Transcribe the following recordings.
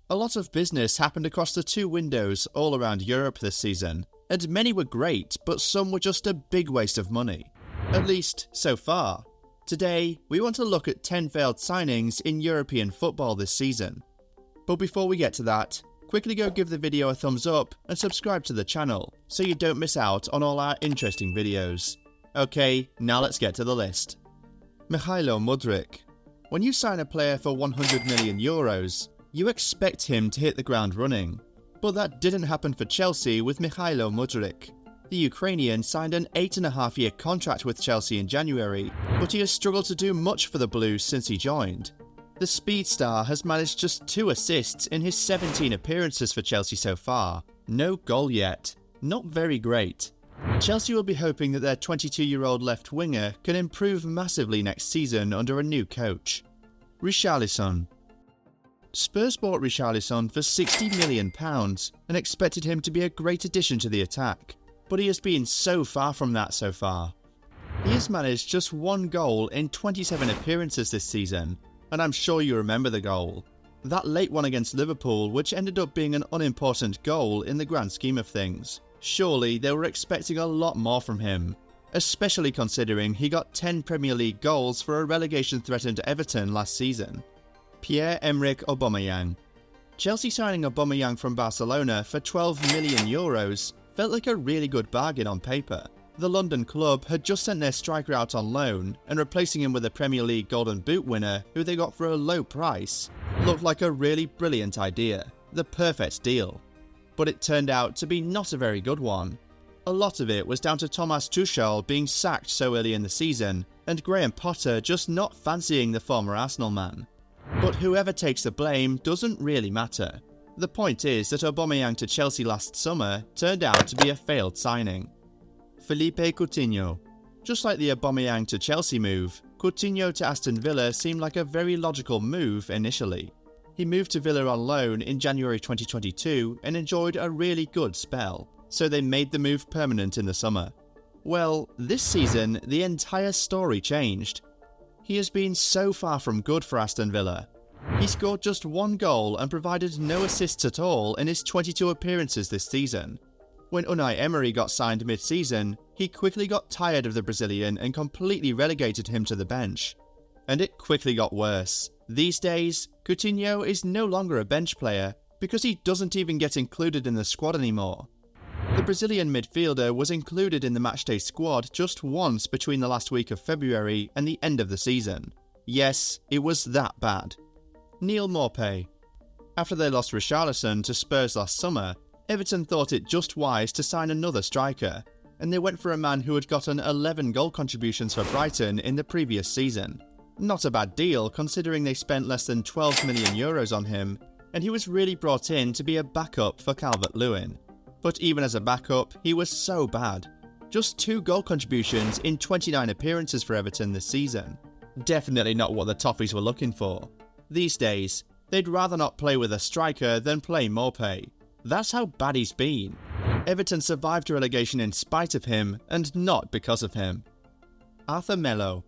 A lot of business happened across the two windows all around Europe this season, and many were great, but some were just a big waste of money. At least, so far. Today, we want to look at 10 failed signings in European football this season. But before we get to that, quickly go give the video a thumbs up and subscribe to the channel, so you don't miss out on all our interesting videos. Okay, now let's get to the list. Mykhailo Mudryk. When you sign a player for 100 million euros, you expect him to hit the ground running. But that didn't happen for Chelsea with Mykhailo Mudryk. The Ukrainian signed an 8.5-year contract with Chelsea in January, but he has struggled to do much for the Blues since he joined. The speed star has managed just 2 assists in his 17 appearances for Chelsea so far. No goal yet. Not very great. Chelsea will be hoping that their 22-year-old left winger can improve massively next season under a new coach. Richarlison. Spurs bought Richarlison for £60 million and expected him to be a great addition to the attack, but he has been so far from that so far. He has managed just 1 goal in 27 appearances this season, and I'm sure you remember the goal. That late one against Liverpool, which ended up being an unimportant goal in the grand scheme of things. Surely they were expecting a lot more from him, especially considering he got 10 Premier League goals for a relegation-threatened Everton last season. Pierre-Emrick Aubameyang. Chelsea signing Aubameyang from Barcelona for €12 million felt like a really good bargain on paper. The London club had just sent their striker out on loan, and replacing him with a Premier League Golden Boot winner who they got for a low price looked like a really brilliant idea, the perfect deal. But it turned out to be not a very good one. A lot of it was down to Thomas Tuchel being sacked so early in the season, and Graham Potter just not fancying the former Arsenal man. But whoever takes the blame doesn't really matter. The point is that Aubameyang to Chelsea last summer turned out to be a failed signing. Philippe Coutinho. Just like the Aubameyang to Chelsea move, Coutinho to Aston Villa seemed like a very logical move initially. He moved to Villa on loan in January 2022 and enjoyed a really good spell, so they made the move permanent in the summer. Well, this season the entire story changed. He has been so far from good for Aston Villa. He scored just 1 goal and provided no assists at all in his 22 appearances this season. When Unai Emery got signed mid-season, he quickly got tired of the Brazilian and completely relegated him to the bench. And it quickly got worse. These days, Coutinho is no longer a bench player because he doesn't even get included in the squad anymore. The Brazilian midfielder was included in the matchday squad just once between the last week of February and the end of the season. Yes, it was that bad. Neil Morpay. After they lost Richarlison to Spurs last summer, Everton thought it just wise to sign another striker, and they went for a man who had gotten 11 goal contributions for Brighton in the previous season. Not a bad deal considering they spent less than €12 million on him, and he was really brought in to be a backup for Calvert-Lewin. But even as a backup, he was so bad. Just 2 goal contributions in 29 appearances for Everton this season. Definitely not what the Toffees were looking for. These days, they'd rather not play with a striker than play Morpay. That's how bad he's been. Everton survived relegation in spite of him, and not because of him. Arthur Melo.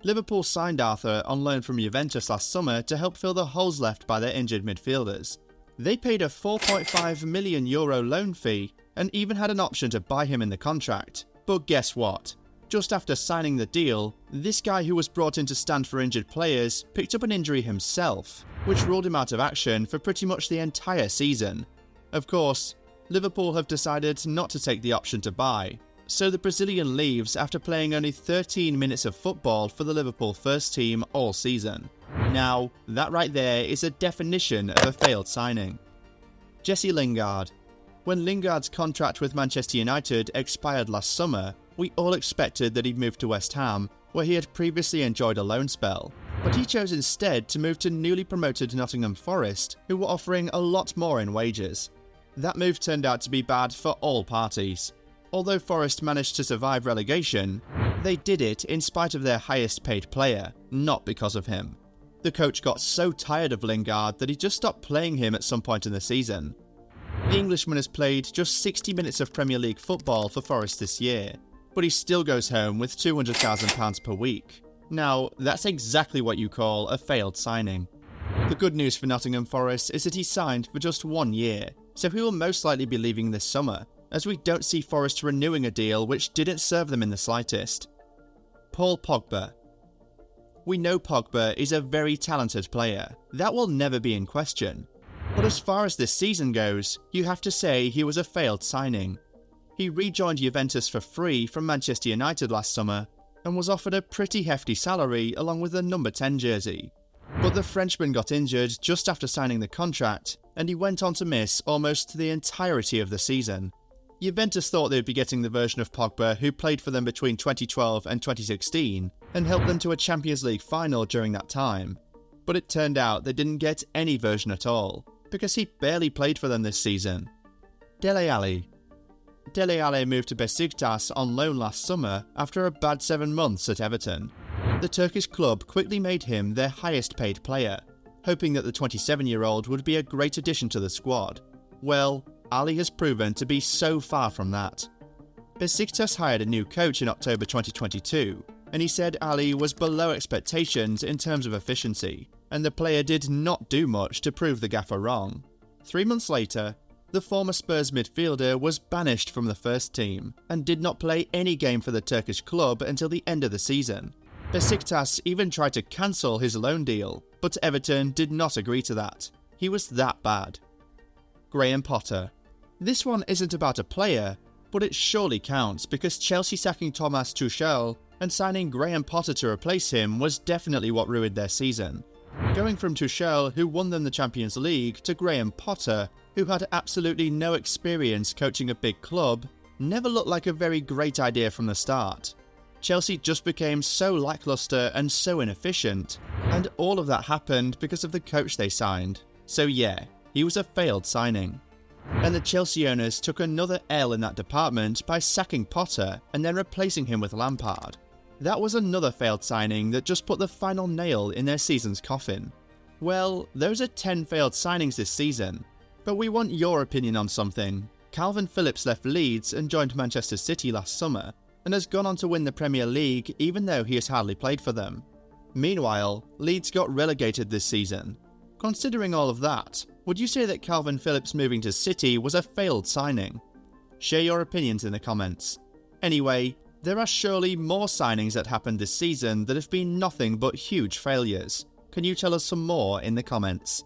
Liverpool signed Arthur on loan from Juventus last summer to help fill the holes left by their injured midfielders. They paid a €4.5 million loan fee and even had an option to buy him in the contract. But guess what? Just after signing the deal, this guy who was brought in to stand for injured players picked up an injury himself, which ruled him out of action for pretty much the entire season. Of course, Liverpool have decided not to take the option to buy, so the Brazilian leaves after playing only 13 minutes of football for the Liverpool first team all season. Now, that right there is a definition of a failed signing. Jesse Lingard. When Lingard's contract with Manchester United expired last summer, we all expected that he'd move to West Ham, where he had previously enjoyed a loan spell. But he chose instead to move to newly promoted Nottingham Forest, who were offering a lot more in wages. That move turned out to be bad for all parties. Although Forest managed to survive relegation, they did it in spite of their highest paid player, not because of him. The coach got so tired of Lingard that he just stopped playing him at some point in the season. The Englishman has played just 60 minutes of Premier League football for Forest this year, but he still goes home with £200,000 per week. Now, that's exactly what you call a failed signing. The good news for Nottingham Forest is that he signed for just 1 year, so he will most likely be leaving this summer, as we don't see Forest renewing a deal which didn't serve them in the slightest. Paul Pogba. We know Pogba is a very talented player, that will never be in question. But as far as this season goes, you have to say he was a failed signing. He rejoined Juventus for free from Manchester United last summer, and was offered a pretty hefty salary along with a number 10 jersey. But the Frenchman got injured just after signing the contract, and he went on to miss almost the entirety of the season. Juventus thought they'd be getting the version of Pogba who played for them between 2012 and 2016, and helped them to a Champions League final during that time. But it turned out they didn't get any version at all, because he barely played for them this season. Dele Alli. Dele Alli moved to Besiktas on loan last summer after a bad 7 months at Everton. The Turkish club quickly made him their highest paid player, hoping that the 27-year-old would be a great addition to the squad. Well, Ali has proven to be so far from that. Besiktas hired a new coach in October 2022, and he said Ali was below expectations in terms of efficiency, and the player did not do much to prove the gaffer wrong. 3 months later, the former Spurs midfielder was banished from the first team, and did not play any game for the Turkish club until the end of the season. Besiktas even tried to cancel his loan deal, but Everton did not agree to that. He was that bad. Graham Potter. This one isn't about a player, but it surely counts because Chelsea sacking Thomas Tuchel and signing Graham Potter to replace him was definitely what ruined their season. Going from Tuchel, who won them the Champions League, to Graham Potter, who had absolutely no experience coaching a big club, never looked like a very great idea from the start. Chelsea just became so lackluster and so inefficient, and all of that happened because of the coach they signed. So yeah, he was a failed signing. And the Chelsea owners took another L in that department by sacking Potter and then replacing him with Lampard. That was another failed signing that just put the final nail in their season's coffin. Well, those are 10 failed signings this season, but we want your opinion on something. Calvin Phillips left Leeds and joined Manchester City last summer, and has gone on to win the Premier League even though he has hardly played for them. Meanwhile, Leeds got relegated this season. Considering all of that, would you say that Calvin Phillips moving to City was a failed signing? Share your opinions in the comments. Anyway, there are surely more signings that happened this season that have been nothing but huge failures. Can you tell us some more in the comments?